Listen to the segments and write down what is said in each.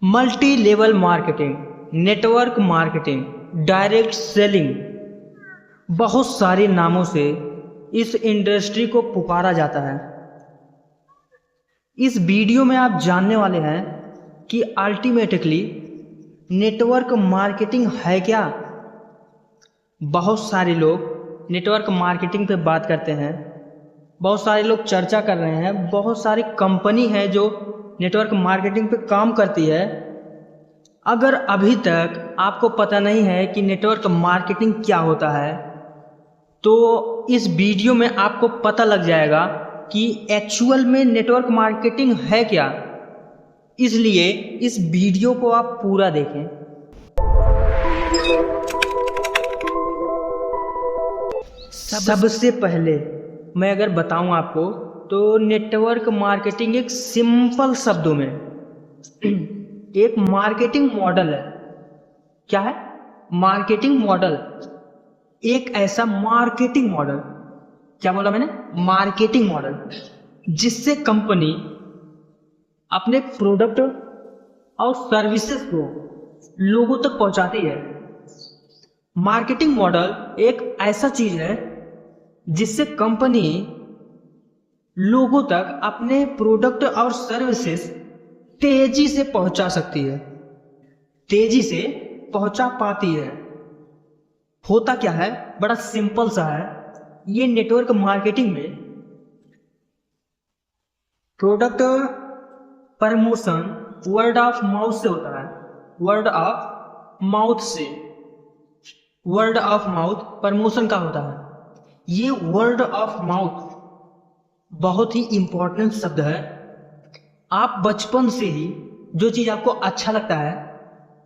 Multi level marketing, network marketing, direct selling, बहुत सारे नामों से इस इंडस्ट्री को पुकारा जाता है। इस वीडियो में आप जानने वाले हैं कि अल्टीमेटली नेटवर्क मार्केटिंग है क्या। बहुत सारे लोग नेटवर्क मार्केटिंग पे बात करते हैं, बहुत सारे लोग चर्चा कर रहे हैं, बहुत सारी कंपनी है जो नेटवर्क मार्केटिंग पे काम करती है। अगर अभी तक आपको पता नहीं है कि नेटवर्क मार्केटिंग क्या होता है तो इस वीडियो में आपको पता लग जाएगा कि एक्चुअल में नेटवर्क मार्केटिंग है क्या। इसलिए इस वीडियो को आप पूरा देखें। सबसे पहले मैं अगर बताऊं आपको तो नेटवर्क मार्केटिंग एक सिंपल शब्दों में एक मार्केटिंग मॉडल है। क्या है? Marketing model. एक ऐसा मार्केटिंग मॉडल, क्या बोला मैंने? मार्केटिंग मॉडल, जिससे कंपनी अपने प्रोडक्ट और सर्विसेज को लोगों तक पहुंचाती है। मार्केटिंग मॉडल एक ऐसा चीज है जिससे कंपनी लोगों तक अपने प्रोडक्ट और सर्विसेज तेजी से पहुंचा सकती है, तेजी से पहुंचा पाती है। होता क्या है? बड़ा सिंपल सा है। ये नेटवर्क मार्केटिंग में product promotion word of mouth से होता है। वर्ड ऑफ माउथ से, वर्ड ऑफ माउथ प्रमोशन का होता है। ये वर्ड ऑफ माउथ बहुत ही इंपॉर्टेंट शब्द है। आप बचपन से ही जो चीज़ आपको अच्छा लगता है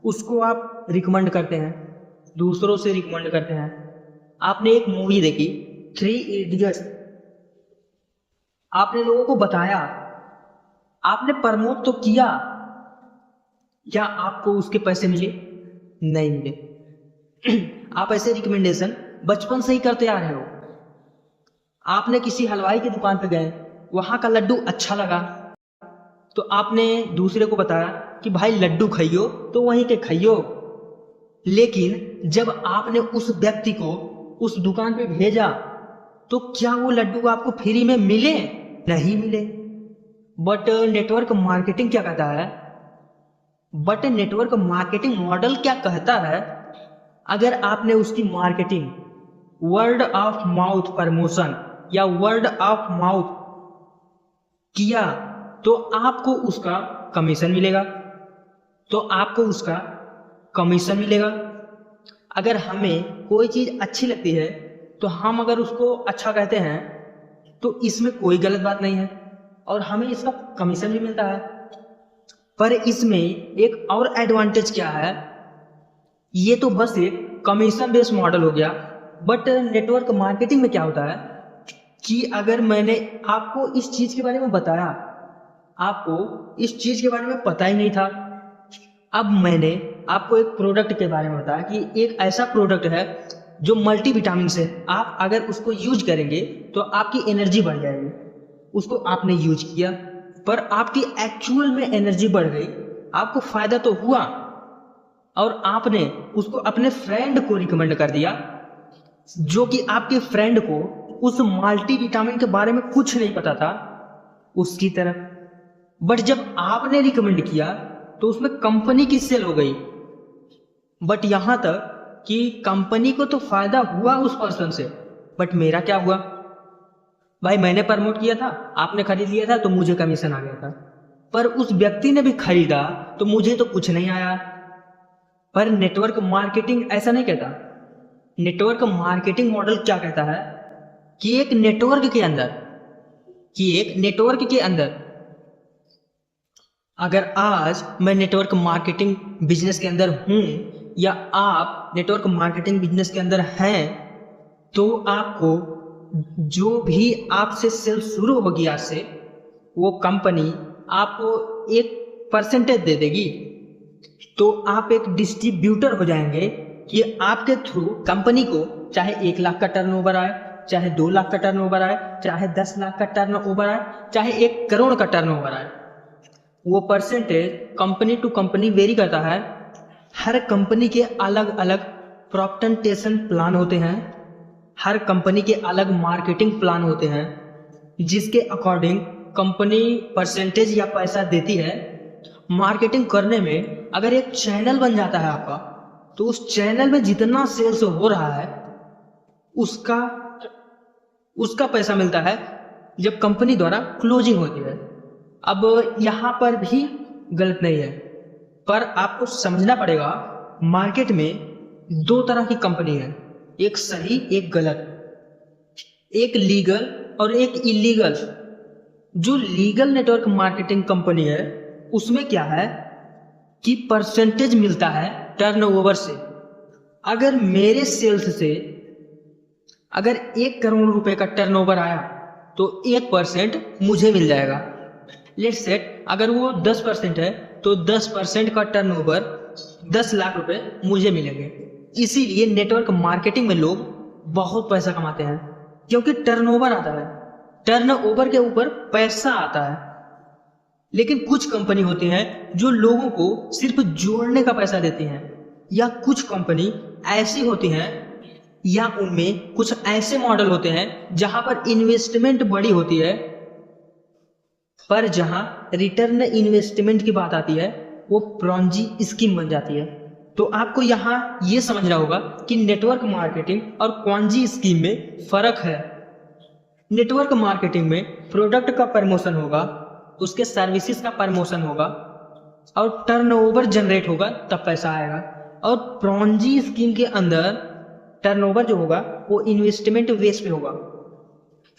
उसको आप रिकमेंड करते हैं, दूसरों से रिकमेंड करते हैं। आपने एक मूवी देखी 3 इडियट्स, आपने लोगों को बताया, आपने प्रमोट तो किया, क्या आपको उसके पैसे मिले? नहीं मिले। आप ऐसे रिकमेंडेशन बचपन से ही करते आ रहे हो। आपने किसी हलवाई की दुकान पे गए, वहां का लड्डू अच्छा लगा तो आपने दूसरे को बताया कि भाई लड्डू खाइयो, तो वहीं के खाइयो। लेकिन जब आपने उस व्यक्ति को उस दुकान पे भेजा तो क्या वो लड्डू आपको फ्री में मिले? नहीं मिले। बट नेटवर्क मार्केटिंग क्या कहता है? बट नेटवर्क मार्केटिंग मॉडल क्या कहता है? अगर आपने उसकी marketing word of mouth promotion या वर्ड ऑफ माउथ किया तो आपको उसका कमीशन मिलेगा, तो आपको उसका कमीशन मिलेगा। अगर हमें कोई चीज अच्छी लगती है तो हम अगर उसको अच्छा कहते हैं तो इसमें कोई गलत बात नहीं है और हमें इसका कमीशन भी मिलता है। पर इसमें एक और एडवांटेज क्या है? ये तो बस एक कमीशन बेस्ड मॉडल हो गया। बट नेटवर्क मार्केटिंग में क्या होता है कि अगर मैंने आपको इस चीज के बारे में बताया, आपको इस चीज के बारे में पता ही नहीं था, अब मैंने आपको एक प्रोडक्ट के बारे में बताया कि एक ऐसा प्रोडक्ट है जो मल्टी विटामिन है, आप अगर उसको यूज करेंगे तो आपकी एनर्जी बढ़ जाएगी। उसको आपने यूज किया पर आपकी एक्चुअल में एनर्जी बढ़ गई, आपको फायदा तो हुआ और आपने उसको अपने फ्रेंड को रिकमेंड कर दिया जो कि आपके फ्रेंड को उस मल्टी विटामिन के बारे में कुछ नहीं पता था उसकी तरफ। बट जब आपने रिकमेंड किया तो उसमें कंपनी की सेल हो गई। बट यहां तक कि कंपनी को तो फायदा हुआ उस पर्सन से, बट मेरा क्या हुआ? भाई मैंने प्रमोट किया था, आपने खरीद लिया था तो मुझे कमीशन आ गया था, पर उस व्यक्ति ने भी खरीदा तो मुझे तो कुछ नहीं आया। पर नेटवर्क मार्केटिंग ऐसा नहीं कहता। नेटवर्क मार्केटिंग मॉडल क्या कहता है कि एक नेटवर्क के अंदर अगर आज मैं नेटवर्क मार्केटिंग बिजनेस के अंदर हूं या आप नेटवर्क मार्केटिंग बिजनेस के अंदर हैं तो आपको जो भी आपसे सेल शुरू होगी आज से, वो कंपनी आपको एक परसेंटेज दे देगी। तो आप एक डिस्ट्रीब्यूटर हो जाएंगे कि आपके थ्रू कंपनी को चाहे 1 लाख का टर्नओवर आए, चाहे 2 लाख का टर्नओवर आए, चाहे 10 लाख का टर्नओवर आए, चाहे 1 करोड़ का टर्नओवर आए, वो percentage company to company vary करता है। हर कंपनी के अलग अलग प्रोपेगेशन प्लान होते हैं, हर कंपनी के अलग मार्केटिंग प्लान होते हैं, जिसके अकॉर्डिंग कंपनी परसेंटेज या पैसा देती है। मार्केटिंग करने में अगर एक चैनल बन जाता है आपका, तो उस चैनल में जितना सेल्स हो रहा है उसका पैसा मिलता है जब कंपनी द्वारा क्लोजिंग होती है। अब यहाँ पर भी गलत नहीं है, पर आपको समझना पड़ेगा मार्केट में दो तरह की कंपनी है, एक सही एक गलत, एक लीगल और एक इलीगल। जो लीगल नेटवर्क मार्केटिंग कंपनी है उसमें क्या है कि परसेंटेज मिलता है टर्नओवर से। अगर मेरे सेल्स से अगर 1 करोड़ रुपए का टर्नओवर आया तो 1% मुझे मिल जाएगा। लेट्स सेट अगर वो 10% है तो 10% का टर्नओवर 10 लाख रुपए मुझे मिलेंगे। इसीलिए नेटवर्क मार्केटिंग में लोग बहुत पैसा कमाते हैं, क्योंकि टर्नओवर आता है, टर्नओवर के ऊपर पैसा आता है। लेकिन कुछ कंपनी होती हैं जो लोगों को सिर्फ जोड़ने का पैसा देती हैं, या कुछ कंपनी ऐसी होती हैं या उनमें कुछ ऐसे मॉडल होते हैं जहां पर इन्वेस्टमेंट बड़ी होती है, पर जहां रिटर्न इन्वेस्टमेंट की बात आती है वो प्रॉन्जी स्कीम बन जाती है। तो आपको यहाँ ये समझना होगा कि नेटवर्क मार्केटिंग और पॉन्जी स्कीम में फर्क है। नेटवर्क मार्केटिंग में प्रोडक्ट का प्रमोशन होगा, उसके सर्विसेज का प्रमोशन होगा और टर्नओवर जनरेट होगा, तब पैसा आएगा। और प्रॉन्जी स्कीम के अंदर टर्नओवर जो होगा वो इन्वेस्टमेंट बेस पे होगा,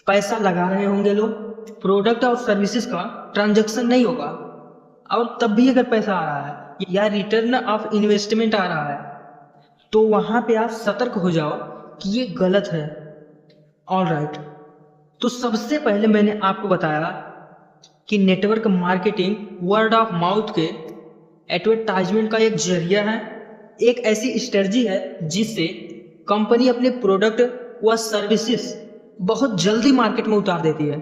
पैसा लगा रहे होंगे लोग, प्रोडक्ट और सर्विसेज का ट्रांजैक्शन नहीं होगा, और तब भी अगर पैसा आ रहा है या रिटर्न ऑफ इन्वेस्टमेंट आ रहा है तो वहां पे आप सतर्क हो जाओ कि ये गलत है। ऑलराइट, तो सबसे पहले मैंने आपको बताया कि network marketing word of mouth के एडवर्टाइजमेंट का एक जरिया है, एक ऐसी स्ट्रेटजी है जिससे कंपनी अपने प्रोडक्ट व सर्विसेज बहुत जल्दी मार्केट में उतार देती है।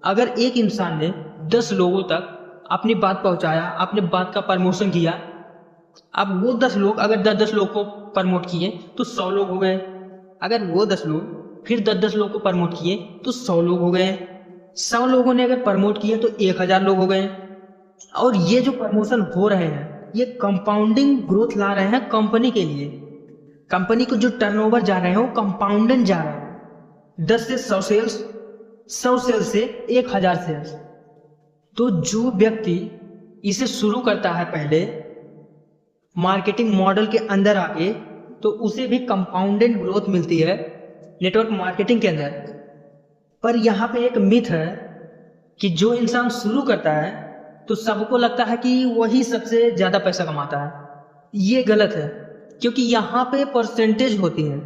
अगर एक इंसान ने 10 लोगों तक अपनी बात पहुंचाया, अपने बात का प्रमोशन किया, अब वो 10 लोग अगर 10-10 लोग को प्रमोट किए तो 100 लोग हो गए। अगर वो 10 लोग फिर 10-10 लोग को प्रमोट किए तो 100 लोग हो गए। 100 लोगों ने अगर प्रमोट किए तो 1000 लोग हो गए। और ये जो प्रमोशन हो रहे हैं ये कंपाउंडिंग ग्रोथ ला रहे हैं कंपनी के लिए। कंपनी को जो टर्नओवर जा रहे हैं वो कंपाउंडिंग जा रहे हैं, 10 से 100 सेल्स, 100 सेल्स से 1000 सेल्स। तो जो व्यक्ति इसे शुरू करता है पहले मार्केटिंग मॉडल के अंदर आके, तो उसे भी कंपाउंडेड ग्रोथ मिलती है नेटवर्क मार्केटिंग के अंदर। पर यहाँ पे एक मिथ है कि जो इंसान शुरू करता है तो सबको लगता है कि वही सबसे ज्यादा पैसा कमाता है। ये गलत है, क्योंकि यहाँ पे परसेंटेज होती है।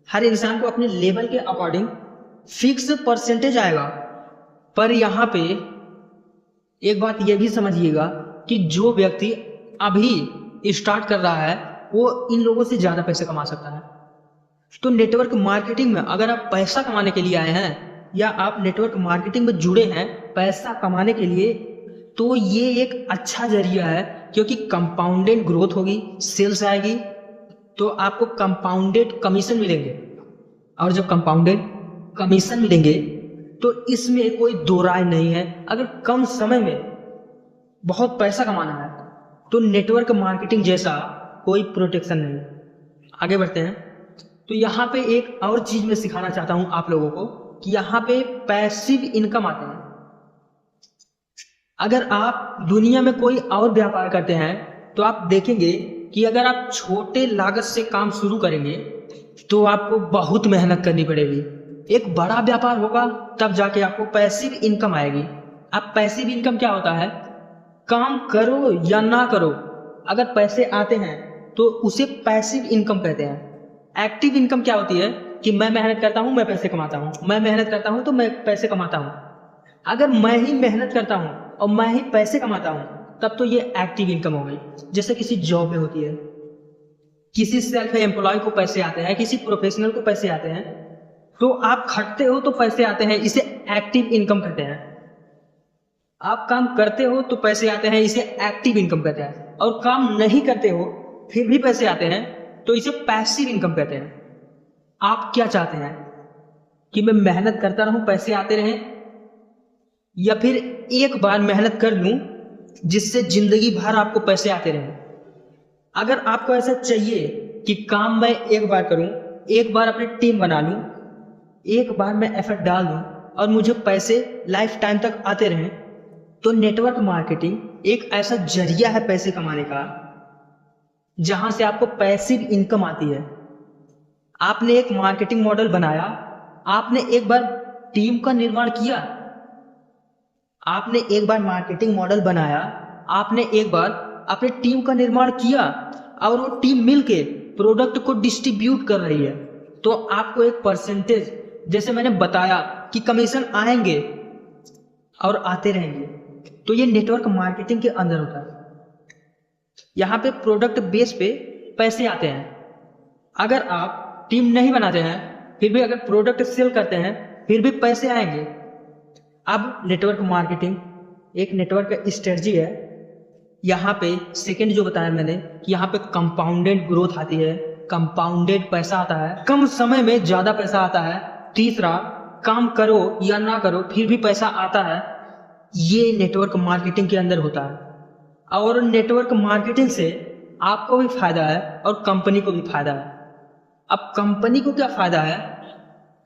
हर इंसान को अपने लेवल के अकॉर्डिंग फिक्स परसेंटेज आएगा। पर यहाँ पे एक बात यह भी समझिएगा कि जो व्यक्ति अभी स्टार्ट कर रहा है वो इन लोगों से ज्यादा पैसे कमा सकता है। तो नेटवर्क मार्केटिंग में अगर आप पैसा कमाने के लिए आए हैं या आप नेटवर्क मार्केटिंग में जुड़े हैं पैसा कमाने के लिए, तो ये एक अच्छा जरिया है, क्योंकि कंपाउंडेड ग्रोथ होगी, सेल्स आएगी तो आपको कंपाउंडेड कमीशन मिलेंगे। और जब कंपाउंडेड कमीशन मिलेंगे तो इसमें कोई दो राय नहीं है। अगर कम समय में बहुत पैसा कमाना है तो नेटवर्क मार्केटिंग जैसा कोई प्रोटेक्शन नहीं। आगे बढ़ते हैं। तो यहाँ पे एक और चीज मैं सिखाना चाहता हूं आप लोगों को कि यहाँ पे पैसिव इनकम आते हैं। अगर आप दुनिया में कोई और व्यापार करते हैं तो आप देखेंगे कि अगर आप छोटे लागत से काम शुरू करेंगे तो आपको बहुत मेहनत करनी पड़ेगी। एक बड़ा व्यापार होगा तब जाके आपको पैसिव इनकम आएगी। अब पैसिव इनकम क्या होता है? काम करो या ना करो, अगर पैसे आते हैं तो उसे पैसिव इनकम कहते हैं। एक्टिव इनकम क्या होती है कि मैं मेहनत करता हूं, मैं पैसे कमाता हूं, मैं मेहनत करता हूं तो मैं पैसे कमाता हूं। अगर मैं ही मेहनत करता हूं और मैं ही पैसे कमाता हूं तब तो ये एक्टिव इनकम हो गई। जैसे किसी जॉब में होती है, किसी सेल्फ एम्प्लॉय को पैसे आते हैं, किसी प्रोफेशनल को पैसे आते हैं, तो आप खटते हो तो पैसे आते हैं, इसे एक्टिव इनकम कहते हैं। आप काम करते हो तो पैसे आते हैं, इसे एक्टिव इनकम कहते हैं, और काम नहीं करते हो फिर भी पैसे आते हैं तो इसे पैसिव इनकम कहते हैं। आप क्या चाहते हैं कि मैं मेहनत करता रहूं पैसे आते रहें, या फिर एक बार मेहनत कर लूं जिससे जिंदगी भर आपको पैसे आते रहें? अगर आपको ऐसा चाहिए कि काम मैं एक बार करूं, एक बार अपनी टीम बना लूं, एक बार मैं एफर्ट डाल दूं और मुझे पैसे लाइफ टाइम तक आते रहें, तो नेटवर्क मार्केटिंग एक ऐसा जरिया है पैसे कमाने का जहां से आपको पैसिव इनकम आती है। आपने एक मार्केटिंग मॉडल बनाया, आपने एक बार टीम का निर्माण किया, आपने एक बार मार्केटिंग मॉडल बनाया, आपने एक बार अपने टीम का निर्माण किया और वो टीम मिलके प्रोडक्ट को डिस्ट्रीब्यूट कर रही है, तो आपको एक परसेंटेज, जैसे मैंने बताया कि कमीशन आएंगे और आते रहेंगे, तो ये नेटवर्क मार्केटिंग के अंदर होता है। यहाँ पे प्रोडक्ट बेस पे पैसे आते हैं। अगर आप टीम नहीं बनाते हैं फिर भी अगर प्रोडक्ट सेल करते हैं फिर भी पैसे आएंगे। अब नेटवर्क मार्केटिंग एक नेटवर्क स्ट्रेटजी है। यहाँ पे सेकंड जो बताया मैंने कि यहाँ पे कंपाउंडेड ग्रोथ आती है, कंपाउंडेड पैसा आता है, कम समय में ज्यादा पैसा आता है। तीसरा, काम करो या ना करो फिर भी पैसा आता है। ये नेटवर्क मार्केटिंग के अंदर होता है, और नेटवर्क मार्केटिंग से आपको भी फायदा है और कंपनी को भी फायदा है। अब कंपनी को क्या फायदा है?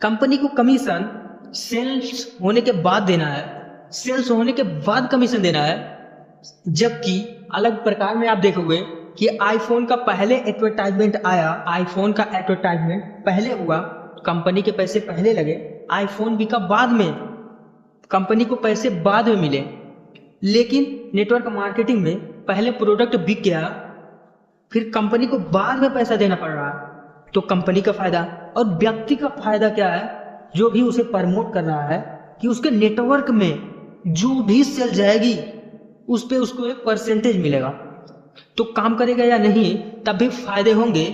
कंपनी को कमीशन सेल्स होने के बाद देना है, सेल्स होने के बाद कमीशन देना है। जबकि अलग प्रकार में आप देखोगे कि आईफोन का पहले एडवर्टाइजमेंट आया, आईफोन का एडवर्टाइजमेंट पहले हुआ, कंपनी के पैसे पहले लगे, आईफोन बिका बाद में, कंपनी को पैसे बाद में मिले। लेकिन नेटवर्क मार्केटिंग में पहले प्रोडक्ट बिक गया, फिर कंपनी को बाद में पैसा देना पड़ रहा है, तो कंपनी का फायदा। और व्यक्ति का फायदा क्या है? जो भी उसे प्रमोट कर रहा है कि उसके नेटवर्क में जो भी सेल जाएगी उस पे उसको एक परसेंटेज मिलेगा। तो काम करेगा या नहीं तब भी फायदे होंगे,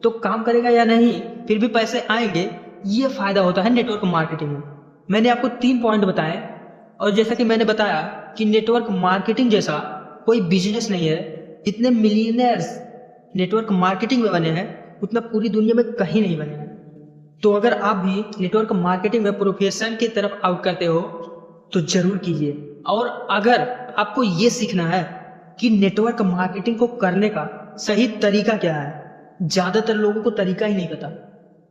तो काम करेगा या नहीं फिर भी पैसे आएंगे। ये फायदा होता है नेटवर्क मार्केटिंग में। मैंने आपको 3 पॉइंट बताए, और जैसा कि मैंने बताया कि नेटवर्क मार्केटिंग जैसा कोई बिजनेस नहीं है। जितने मिलियनर्स नेटवर्क मार्केटिंग में बने हैं उतना पूरी दुनिया में कहीं नहीं बने हैं। तो अगर आप भी नेटवर्क मार्केटिंग में प्रोफेशन की तरफ आउट करते हो तो जरूर कीजिए। और अगर आपको ये सीखना है कि नेटवर्क मार्केटिंग को करने का सही तरीका क्या है, ज्यादातर लोगों को तरीका ही नहीं पता।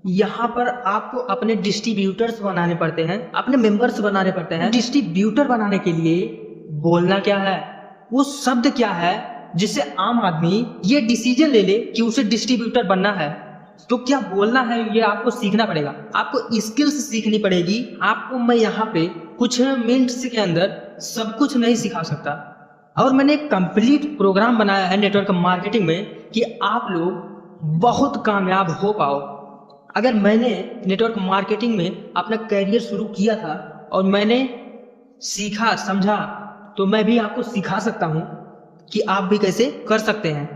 यहाँ पर आपको अपने डिस्ट्रीब्यूटर्स बनाने पड़ते हैं, अपने मेंबर्स बनाने पड़ते हैं। डिस्ट्रीब्यूटर बनाने के लिए बोलना क्या है, वो शब्द क्या है जिससे आम आदमी ये डिसीजन ले ले कि उसे डिस्ट्रीब्यूटर बनना है। तो क्या बोलना है ये आपको सीखना पड़ेगा, आपको स्किल्स सीखनी पड़ेगी। आपको मैं यहाँ पे कुछ मिनट्स के अंदर सब कुछ नहीं सिखा सकता, और मैंने एक कंप्लीट प्रोग्राम बनाया है नेटवर्क मार्केटिंग में कि आप लोग बहुत कामयाब हो पाओ। अगर मैंने नेटवर्क मार्केटिंग में अपना करियर शुरू किया था और मैंने सीखा समझा, तो मैं भी आपको सिखा सकता हूँ कि आप भी कैसे कर सकते हैं।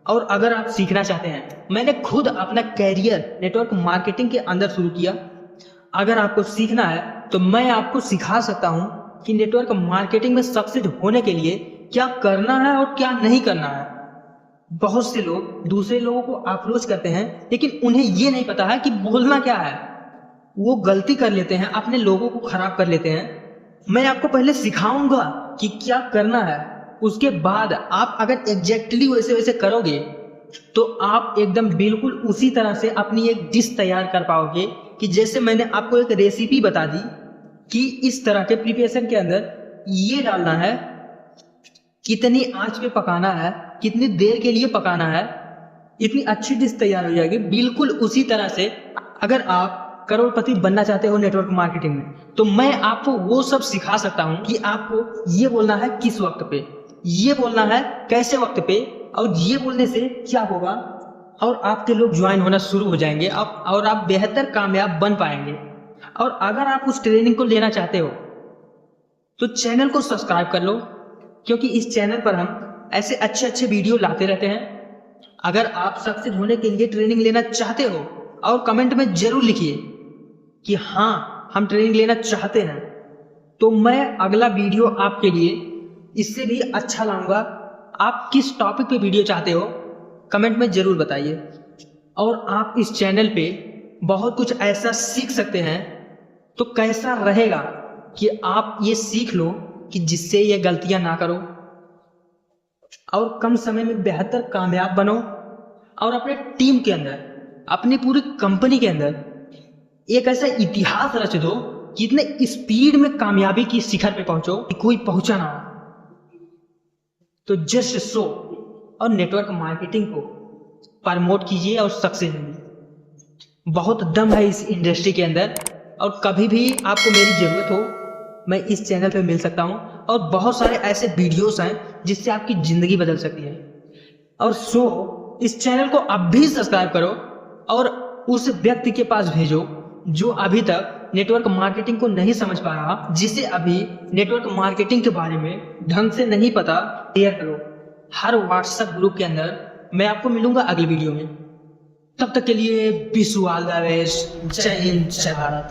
और अगर आप सीखना चाहते हैं, मैंने खुद अपना कैरियर नेटवर्क मार्केटिंग के अंदर शुरू किया। अगर आपको सीखना है तो मैं आपको सिखा सकता हूं कि नेटवर्क मार्केटिंग में सक्सेस होने के लिए क्या करना है और क्या नहीं करना है। बहुत से लोग दूसरे लोगों को अप्रोच करते हैं लेकिन उन्हें ये नहीं पता है कि बोलना क्या है। वो गलती कर लेते हैं, अपने लोगों को खराब कर लेते हैं। मैं आपको पहले सिखाऊंगा कि क्या करना है, उसके बाद आप अगर एग्जैक्टली वैसे वैसे करोगे तो आप एकदम बिल्कुल उसी तरह से अपनी एक डिश तैयार कर पाओगे। कि जैसे मैंने आपको एक रेसिपी बता दी कि इस तरह के प्रिपरेशन के अंदर ये डालना है, कितनी आंच पे पकाना है, कितनी देर के लिए पकाना है, इतनी अच्छी डिश तैयार हो जाएगी। बिल्कुल उसी तरह से अगर आप करोड़पति बनना चाहते हो नेटवर्क मार्केटिंग में, तो मैं आपको वो सब सिखा सकता हूं कि आपको ये बोलना है किस वक्त पे, ये बोलना है कैसे वक्त पे, और ये बोलने से क्या होगा, और आपके लोग ज्वाइन होना शुरू हो जाएंगे और आप बेहतर कामयाब बन पाएंगे। और अगर आप उस ट्रेनिंग को लेना चाहते हो तो चैनल को सब्सक्राइब कर लो, क्योंकि इस चैनल पर हम ऐसे अच्छे अच्छे वीडियो लाते रहते हैं। अगर आप सक्सेस होने के लिए ट्रेनिंग लेना चाहते हो, और कमेंट में जरूर लिखिए कि हाँ हम ट्रेनिंग लेना चाहते हैं, तो मैं अगला वीडियो आपके लिए इससे भी अच्छा लाऊंगा। आप किस टॉपिक पे वीडियो चाहते हो कमेंट में ज़रूर बताइए। और आप इस चैनल पे बहुत कुछ ऐसा सीख सकते हैं, तो कैसा रहेगा कि आप ये सीख लो कि जिससे ये गलतियां ना करो और कम समय में बेहतर कामयाब बनो और अपने टीम के अंदर, अपनी पूरी कंपनी के अंदर एक ऐसा इतिहास रच दो कि इतने स्पीड में कामयाबी की शिखर पे पहुंचो कि कोई पहुंचा ना हो। तो जस्ट शो और नेटवर्क मार्केटिंग को प्रमोट कीजिए और सक्सेस मिलिए। बहुत दम है इस इंडस्ट्री के अंदर और कभी भी आपको मेरी ज़रूरत हो मैं इस चैनल पे मिल सकता हूँ। और बहुत सारे ऐसे वीडियोस हैं जिससे आपकी ज़िंदगी बदल सकती है। और सो इस चैनल को अब भी सब्सक्राइब करो और उस व्यक्ति के पास भेजो जो अभी तक नेटवर्क मार्केटिंग को नहीं समझ पा रहा, जिसे अभी नेटवर्क मार्केटिंग के बारे में ढंग से नहीं पता। शेयर करो हर व्हाट्सएप ग्रुप के अंदर। मैं आपको मिलूंगा अगले वीडियो में। तब तक के लिए wish you all the best. जय हिंद, जय भारत।